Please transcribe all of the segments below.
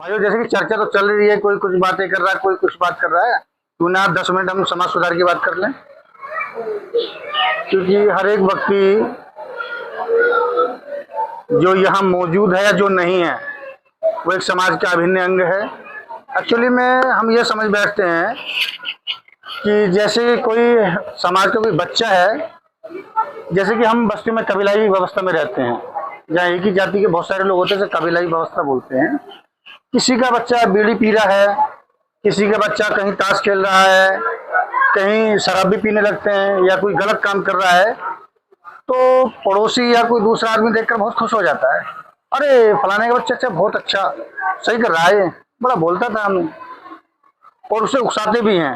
भाइयों, जैसे कि चर्चा तो चल रही है, कोई कुछ बातें कर रहा है, कोई कुछ बात कर रहा है। क्यों ना 10 मिनट हम समाज सुधार की बात कर लें। क्योंकि हर एक व्यक्ति जो यहाँ मौजूद है या जो नहीं है, वो एक समाज का अभिन्न अंग है। एक्चुअली में हम ये समझ बैठते हैं कि जैसे कोई समाज का कोई बच्चा है, जैसे कि हम बस्ती में कबीलाई व्यवस्था में रहते हैं, जहाँ एक ही जाति के बहुत सारे लोग होते हैं, जिसे कबीलाई व्यवस्था बोलते हैं। किसी का बच्चा बीड़ी पी रहा है, किसी का बच्चा कहीं ताश खेल रहा है, कहीं शराब भी पीने लगते हैं या कोई गलत काम कर रहा है, तो पड़ोसी या कोई दूसरा आदमी देखकर बहुत खुश हो जाता है। अरे फलाने का बच्चा अच्छा, बहुत अच्छा, सही कर रहा है, ये बड़ा बोलता था हमें, और उसे उकसाते भी हैं।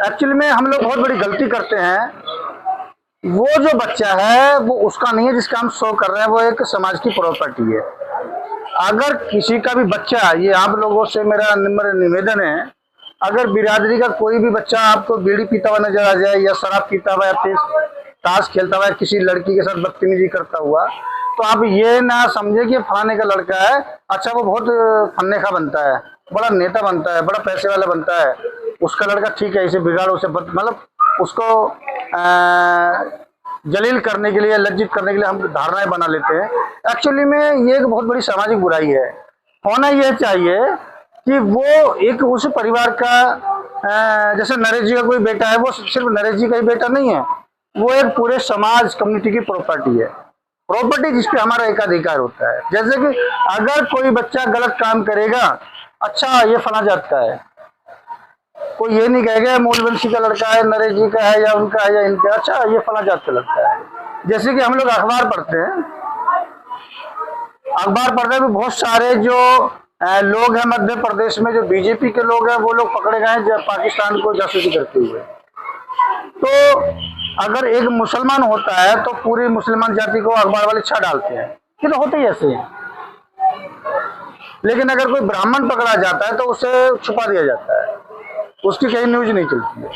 एक्चुअली में हम लोग बहुत बड़ी गलती करते हैं। वो जो बच्चा है वो उसका नहीं है, जिसका हम शो कर रहे हैं, वो एक समाज की प्रॉपर्टी है। अगर किसी का भी बच्चा, ये आप लोगों से मेरा निवेदन है, अगर बिरादरी का कोई भी बच्चा आपको बीड़ी पीता हुआ नजर आ जाए या शराब पीता हुआ या ताश खेलता हुआ, किसी लड़की के साथ बदतमीजी करता हुआ, तो आप ये ना समझे कि फलाने का लड़का है, अच्छा वो बहुत फन्नेखा बनता है, बड़ा नेता बनता है, बड़ा पैसे वाला बनता है, उसका लड़का ठीक है, इसे बिगाड़ो, उसे मतलब उसको जलील करने के लिए, लज्जित करने के लिए हम धारणाएं बना लेते हैं। एक्चुअली में ये एक बहुत बड़ी सामाजिक बुराई है। होना यह चाहिए कि वो एक उस परिवार का, जैसे नरेश जी का कोई बेटा है, वो सिर्फ नरेश जी का ही बेटा नहीं है, वो एक पूरे समाज कम्युनिटी की प्रॉपर्टी है। प्रॉपर्टी जिसपे हमारा एकाधिकार होता है। जैसे कि अगर कोई बच्चा गलत काम करेगा, अच्छा ये फला जात का है, कोई ये नहीं कहेगा मूलवंशी का लड़का है, नरेश जी का है या उनका है या इनका, अच्छा ये फला जात का लड़का है। जैसे कि हम लोग अखबार पढ़ते हैं, अखबार पढ़ते भी बहुत सारे जो लोग हैं मध्य प्रदेश में, जो बीजेपी के लोग हैं, वो लोग पकड़े गए हैं पाकिस्तान को जासूसी करते हुए। तो अगर एक मुसलमान होता है तो पूरी मुसलमान जाति को अखबार वाले छा डालते हैं, ये तो होते ही ऐसे हैं। लेकिन अगर कोई ब्राह्मण पकड़ा जाता है तो उसे छुपा दिया जाता है, उसकी कहीं न्यूज नहीं चलती है।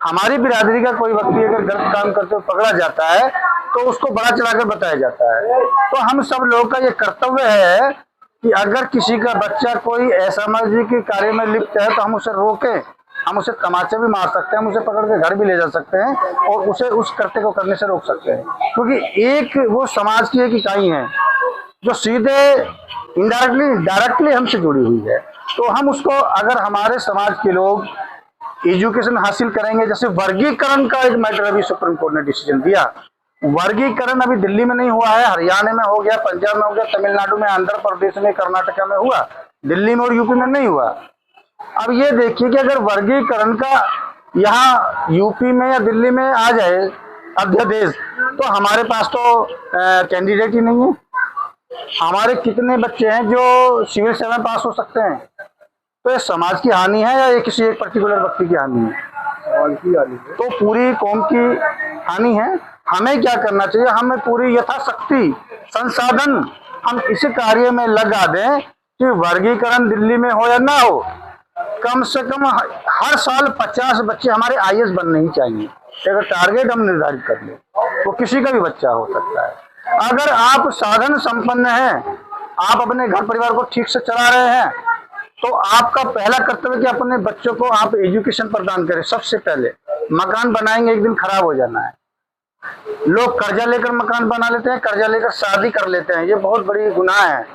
हमारी बिरादरी का कोई व्यक्ति अगर गलत काम करते हुए पकड़ा जाता है तो उसको बड़ा चढ़ाकर बताया जाता है। तो हम सब लोगों का ये कर्तव्य है कि अगर किसी का बच्चा कोई असामाजिक कार्य में लिप्त है तो हम उसे रोकें, हम उसे तमाचे भी मार सकते हैं, हम उसे पकड़ के घर भी ले जा सकते हैं और उसे उस कृत्य को करने से रोक सकते हैं। क्योंकि एक वो समाज की एक इकाई है जो सीधे इनडायरेक्टली डायरेक्टली हमसे जुड़ी हुई है। तो हम उसको, अगर हमारे समाज के लोग एजुकेशन हासिल करेंगे, जैसे वर्गीकरण का एक मैटर अभी सुप्रीम कोर्ट ने डिसीजन दिया, वर्गीकरण अभी दिल्ली में नहीं हुआ है, हरियाणा में हो गया, पंजाब में हो गया, तमिलनाडु में, आंध्र प्रदेश में, कर्नाटक में हुआ, दिल्ली में और यूपी में नहीं हुआ। अब ये देखिए कि अगर वर्गीकरण का यहाँ यूपी में या दिल्ली में आ जाए अध्यादेश, तो हमारे पास तो कैंडिडेट ही नहीं है। हमारे कितने बच्चे हैं जो सिविल सेवा में पास हो सकते हैं? तो ये समाज की हानि है या ये किसी एक पर्टिकुलर व्यक्ति की हानि है? समाज की हानि है, तो पूरी कौम की हानि है। हमें क्या करना चाहिए? हमें पूरी यथाशक्ति संसाधन हम इस कार्य में लगा दें कि वर्गीकरण दिल्ली में हो या ना हो, कम से कम हर साल 50 बच्चे हमारे आईएएस बनने ही चाहिए। अगर टारगेट हम निर्धारित कर ले, वो किसी का भी बच्चा हो सकता है। अगर आप साधन संपन्न हैं, आप अपने घर परिवार को ठीक से चला रहे हैं, तो आपका पहला कर्तव्य कि अपने बच्चों को आप एजुकेशन प्रदान करें। सबसे पहले मकान बनाएंगे, एक दिन खराब हो जाना है। लोग कर्जा लेकर मकान बना लेते हैं, कर्जा लेकर शादी कर लेते हैं, ये बहुत बड़ी गुनाह है।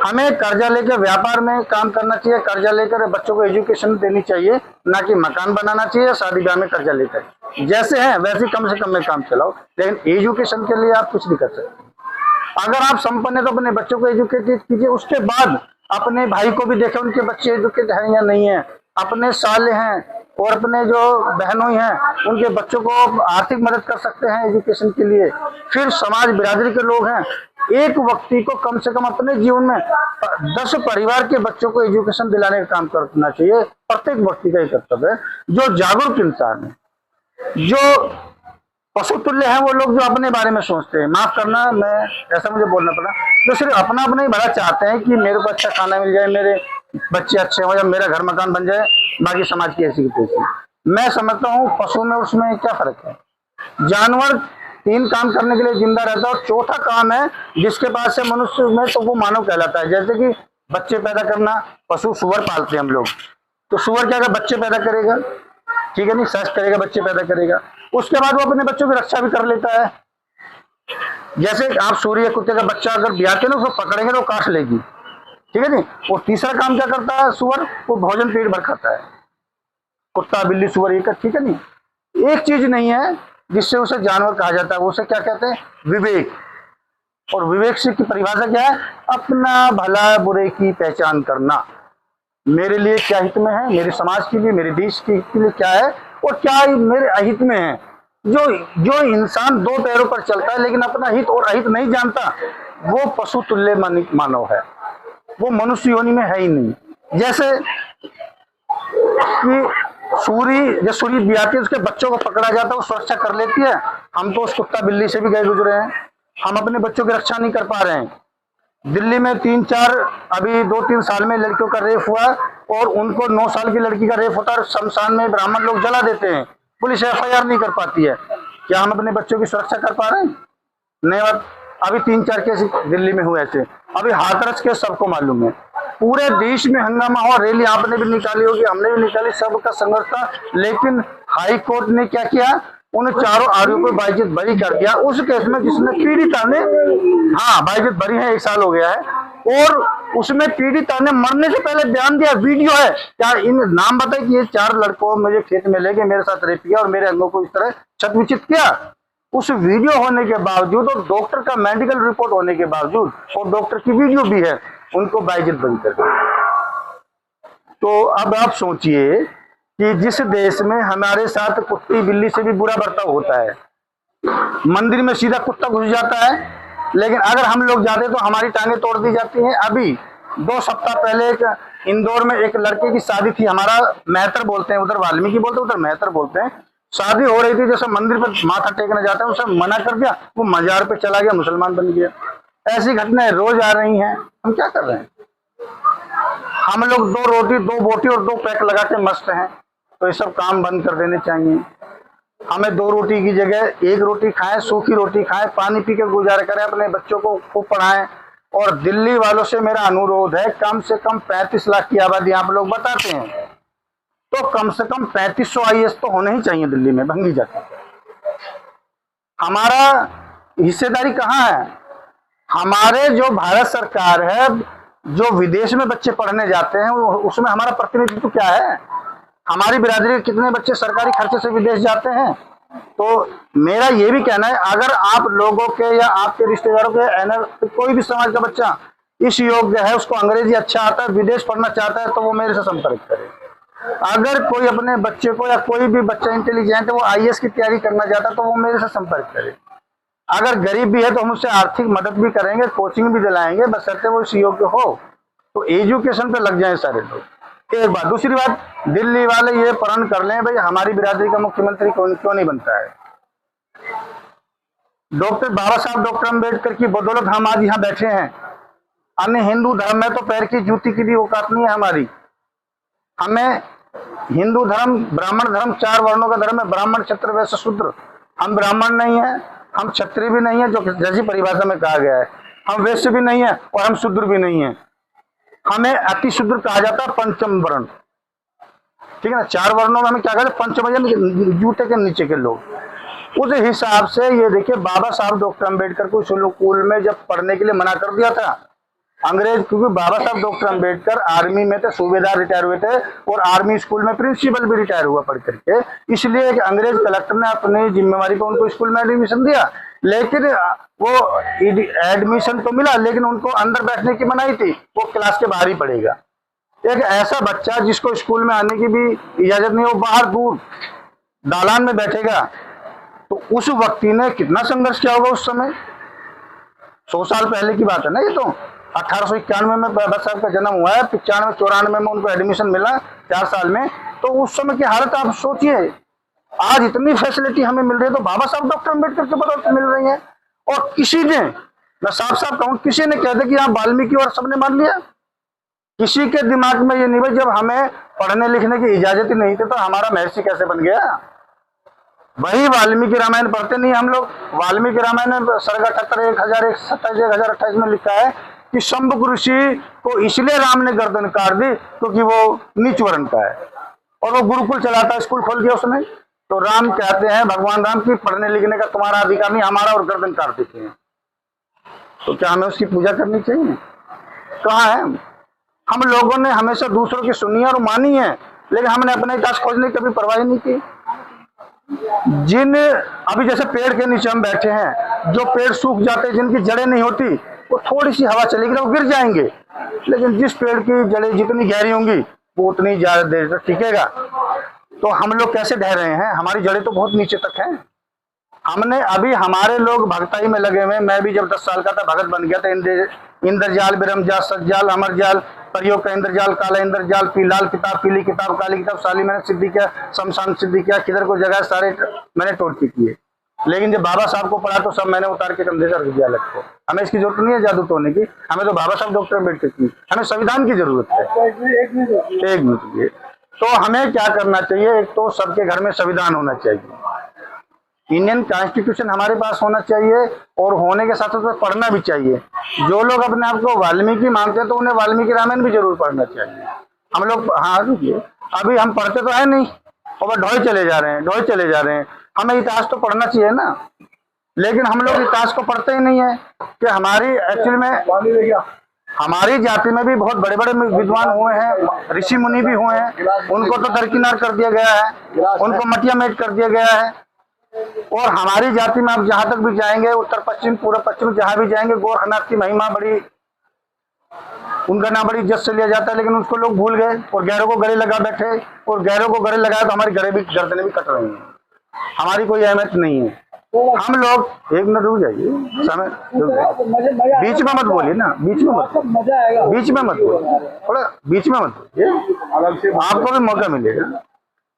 हमें कर्जा लेकर व्यापार में काम करना चाहिए, कर्जा लेकर बच्चों को एजुकेशन देनी चाहिए, ना कि मकान बनाना चाहिए शादी ब्याह में कर्जा लेकर। जैसे हैं वैसे कम से कम में काम चलाओ, लेकिन एजुकेशन के लिए आप कुछ नहीं कर सकते। अगर आप संपन्न है तो अपने बच्चों को एजुकेटेड कीजिए, उसके बाद अपने भाई को भी देखें उनके बच्चे एजुकेटेड हैं या नहीं है, अपने साले हैं और अपने जो बहनों हैं उनके बच्चों को आर्थिक मदद कर सकते हैं एजुकेशन के लिए। फिर समाज बिरादरी के लोग हैं, एक व्यक्ति को कम से कम अपने जीवन में 10 परिवार के बच्चों को एजुकेशन दिलाने का काम करना चाहिए। प्रत्येक व्यक्ति का ये कर्तव्य है। जो जागरूक इंसान है, जो पशु तुल्य है, वो लोग जो अपने बारे में सोचते हैं, माफ करना मैं ऐसा मुझे बोलना पड़ा, जो सिर्फ अपना अपना ही भला चाहते हैं कि मेरे को अच्छा खाना मिल जाए, मेरे बच्चे अच्छे हो या मेरा घर मकान बन जाए, बाकी समाज की ऐसी की तैसी। मैं समझता हूँ पशु में उसमें क्या फर्क है। जानवर 3 काम करने के लिए जिंदा रहता है और चौथा काम है जिसके पास से मनुष्य में, तो वो मानव कहलाता है। जैसे कि बच्चे पैदा करना, पशु सुअर पालते हैं हम लोग, तो सुअर क्या बच्चे पैदा करेगा, ठीक है नहीं, सर्च करेगा, बच्चे पैदा करेगा, उसके बाद वो अपने बच्चों की रक्षा भी कर लेता है। जैसे आप सूर्य कुत्ते का बच्चा अगर ब्याते ना, उसको पकड़ेंगे तो काट लेगी, ठीक है नहीं। वो तीसरा काम क्या करता है सुअर, वो भोजन पेट भर खाता है, कुत्ता बिल्ली सुअर एक, ठीक है नहीं। एक चीज नहीं है जिससे उसे जानवर कहा जाता है, वो उसे क्या कहते हैं, विवेक। और विवेक से की परिभाषा क्या है, अपना भला बुरे की पहचान करना, मेरे लिए क्या हित में है, मेरे समाज के लिए, मेरे देश के लिए क्या है और क्या मेरे अहित में है। जो इंसान दो पैरों पर चलता है लेकिन अपना हित और अहित नहीं जानता, वो पशु तुल्य मानव है, वो मनुष्य योनि में है ही नहीं। जैसे कि सूरी ब्याती, उसके बच्चों को पकड़ा जाता है, वो सुरक्षा कर लेती है। हम तो उस कुत्ता बिल्ली से भी गए गुजरे हैं, हम अपने बच्चों की रक्षा नहीं कर पा रहे हैं। दिल्ली में 3-4 अभी 2-3 साल में लड़कियों का रेप हुआ और उनको 9 साल की लड़की का रेप होता है, शमशान में ब्राह्मण लोग जला देते हैं, पुलिस FIR नहीं कर पाती है। क्या हम अपने बच्चों की सुरक्षा कर पा रहे हैं? नहीं। बात अभी 3-4 केस दिल्ली में हुए थे, अभी हाथरस केस सबको मालूम है, पूरे देश में हंगामा हुआ, रैली आपने भी निकाली होगी, हमने भी निकाली, सबका संघर्ष था। लेकिन हाई कोर्ट ने क्या किया, उन चारों आरोपियों को बाइज्जत बरी कर दिया। उस केस में जिसमें पीड़िता ने, हाँ बाइज्जत बरी है, 1 साल हो गया है, और उसमें पीड़िता ने मरने से पहले बयान दिया, वीडियो है। क्या इन नाम बताए कि ये 4 लड़कों मुझे खेत में ले गए, मेरे साथ रेप किया और मेरे अंगों को इस तरह क्षतविक्षत किया। उस वीडियो होने के बावजूद और डॉक्टर का मेडिकल रिपोर्ट होने के बावजूद, और डॉक्टर की वीडियो भी है, उनको बाइज्जत बरी कर दिया। तो अब आप सोचिए कि जिस देश में हमारे साथ कुत्ती बिल्ली से भी बुरा बर्ताव होता है, मंदिर में सीधा कुत्ता घुस जाता है, लेकिन अगर हम लोग जाते तो हमारी टांगे तोड़ दी जाती हैं। अभी 2 सप्ताह पहले एक इंदौर में एक लड़के की शादी थी, हमारा मेहतर बोलते हैं, उधर वाल्मीकि बोलते हैं, उधर मेहतर बोलते हैं। शादी हो रही थी, जैसे मंदिर पर माथा टेकने जाते हैं उसे मना कर दिया, वो मजार पे चला गया, मुसलमान बन गया। ऐसी घटनाएं रोज आ रही हैं, हम क्या कर रहे हैं? हम लोग 2 रोटी 2 बोटी और 2 पैक लगा के मस्त हैं, तो ये सब काम बंद कर देने चाहिए। हमें 2 रोटी की जगह 1 रोटी खाएं, सूखी रोटी खाएं, पानी पी के गुजारा करें, अपने बच्चों को खूब पढ़ाएं। और दिल्ली वालों से मेरा अनुरोध है, कम से कम 35 लाख की आबादी आप लोग बताते हैं, तो कम से कम 3500 IAS तो होने ही चाहिए दिल्ली में, भंगी जाके। हमारा हिस्सेदारी कहाँ है? हमारे जो भारत सरकार है, जो विदेश में बच्चे पढ़ने जाते हैं, उसमें हमारा प्रतिनिधित्व क्या है? हमारी बिरादरी के कितने बच्चे सरकारी खर्चे से विदेश जाते हैं? तो मेरा ये भी कहना है, अगर आप लोगों के या आपके रिश्तेदारों के कोई भी समाज का बच्चा इस योग्य है, उसको अंग्रेजी अच्छा आता है, विदेश पढ़ना चाहता है, तो वो मेरे से संपर्क करे। अगर कोई अपने बच्चे को या कोई भी बच्चा इंटेलिजेंट है, वो IAS की तैयारी करना चाहता है, तो वो मेरे से संपर्क करे। अगर गरीब भी है तो हम उससे आर्थिक मदद भी करेंगे, कोचिंग भी दिलाएंगे, बशर्ते वो इस योग्य हो। तो एजुकेशन पे लग जाए सारे लोग। एक बात। दूसरी बात, दिल्ली वाले ये प्रण कर लें, भाई हमारी बिरादरी का मुख्यमंत्री क्यों नहीं बनता है? डॉक्टर बाबा साहब डॉक्टर अम्बेडकर की बदौलत हम आज यहाँ बैठे हैं। अन्य हिंदू धर्म में तो पैर की जूती की भी औकात नहीं है हमारी। हमें हिंदू धर्म, ब्राह्मण धर्म 4 वर्णों का धर्म है, ब्राह्मण क्षत्रिय वैश्य शूद्र। हम ब्राह्मण नहीं है, हम क्षत्रिय भी नहीं है, जो जैसी परिभाषा में कहा गया है, हम वैश्य भी नहीं है और हम शूद्र भी नहीं है। हमें अति शूद्र कहा जाता है, पंचम वर्ण, ठीक है ना। 4 वर्णों में हमें क्या कहते हैं? पंचम, जूते के नीचे के लोग। उस हिसाब से ये देखिए, बाबा साहब डॉक्टर अम्बेडकर को स्कूल में जब पढ़ने के लिए मना कर दिया था अंग्रेज, क्योंकि बाबा साहब डॉक्टर अम्बेडकर आर्मी में थे, सूबेदार रिटायर हुए थे और आर्मी स्कूल में प्रिंसिपल भी रिटायर हुआ पढ़ करके, इसलिए एक अंग्रेज कलेक्टर ने अपनी जिम्मेवारी पर उनको स्कूल में एडमिशन दिया। लेकिन वो एडमिशन तो मिला, लेकिन उनको अंदर बैठने की मनाही थी, वो क्लास के बाहर ही पढ़ेगा। एक ऐसा बच्चा जिसको स्कूल में आने की भी इजाजत नहीं, वो बाहर दूर दालान में बैठेगा, तो उस व्यक्ति ने कितना संघर्ष किया होगा उस समय। 100 साल पहले की बात है ना ये तो। 1891 में बाबा साहब का जन्म हुआ है, 95-94 में उनको एडमिशन मिला 4 साल में। तो उस समय की हालत आप सोचिए। आज इतनी फैसिलिटी हमें मिल रही है, तो बाबा साहब डॉक्टर अम्बेडकर के बदौलत मिल रही है। और किसी ने, मैं साफ साफ कहूँ, किसी ने कह दिया कि आप वाल्मीकि और सबने मान लिया। किसी के दिमाग में ये नहीं भाई, जब हमें पढ़ने लिखने की इजाजत ही नहीं थी तो हमारा महर्षि कैसे बन गया? वही वाल्मीकि रामायण पढ़ते नहीं हम लोग। वाल्मीकि रामायण में सर्ग 78, 1027, 1028 में लिखा है कि शंभु ऋषि को इसलिए राम ने गर्दन काट दी क्योंकि वो नीच वर्ण का है और वो गुरुकुल चलाता है, स्कूल खोल दिया उसने। तो राम कहते हैं, भगवान राम की पढ़ने लिखने का तुम्हारा अधिकार नहीं, हमारा, और गर्दन काट देते हैं। तो क्या हमें उसकी पूजा करनी चाहिए? कहाँ है? हम लोगों ने हमेशा दूसरों की सुनी और मानी है, लेकिन हमने अपने इतिहास खोजने की कभी परवाह नहीं की। जिन अभी जैसे पेड़ के नीचे हम बैठे हैं, जो पेड़ सूख जाते हैं, जिनकी जड़ें नहीं होती, वो थोड़ी सी हवा चलेगी तो वो गिर जाएंगे, लेकिन जिस पेड़ की जड़ें जितनी गहरी होंगी वो उतनी ज्यादा देर तक टिकेगा। तो हम लोग कैसे ढह रहे हैं? हमारी जड़ें तो बहुत नीचे तक हैं। हमने अभी हमारे लोग भक्ताई में लगे हुए। मैं भी जब 10 साल का था भगत बन गया था। इंद्रजाल, बिरमजाल, सज्जाल, अमरजाल, परियों का इंद्रजाल, काला इंद्रजाल, लाल किताब, पीली किताब, काली किताब, साली मैंने सिद्धि किया, शमशान सिद्धि किया, किधर को जगह सारे मैंने टोटके किए। लेकिन जब बाबा साहब को पढ़ा तो सब मैंने उतार के कंधे से रख दिया अलग को। हमें इसकी जरूरत नहीं है जादू टोने की, हमें तो बाबा साहब डॉक्टर अम्बेडकर की, हमें संविधान की जरूरत है। एक मिनट, तो हमें क्या करना चाहिए? एक तो सबके घर में संविधान होना चाहिए, इंडियन कॉन्स्टिट्यूशन हमारे पास होना चाहिए, और होने के साथ साथ पढ़ना भी चाहिए। जो लोग अपने आप को वाल्मीकि मानते हैं तो उन्हें वाल्मीकि रामायण भी जरूर पढ़ना चाहिए। हम लोग, हाँ रुकिए, अभी हम पढ़ते तो है नहीं और ढोए चले जा रहे हैं। हमें इतिहास तो पढ़ना चाहिए ना, लेकिन हम लोग इतिहास को पढ़ते ही नहीं है। कि हमारी एक्चुअल में हमारी जाति में भी बहुत बड़े बड़े विद्वान हुए हैं, ऋषि मुनि भी हुए हैं, उनको तो दरकिनार कर दिया गया है, उनको मटिया मेट कर दिया गया है। और हमारी जाति में आप जहां तक भी जाएंगे, उत्तर पश्चिम, पूर्व पश्चिम जहां भी जाएंगे, गोरखनाथ की महिमा बड़ी, उनका नाम बड़ी इज्जत से लिया जाता है, लेकिन उसको लोग भूल गए और गैरों को गले लगा बैठे, और गैरों को गले लगाए तो हमारी गर्दनें भी कट रही हैं। हमारी कोई अहमियत नहीं है। हम लोग, एक मिनट रुक जाइए, समय बीच में मत बोलिए ना, बीच में मत बोलिए, थोड़ा बीच में मत बोलिए, आपको भी मौका मिलेगा।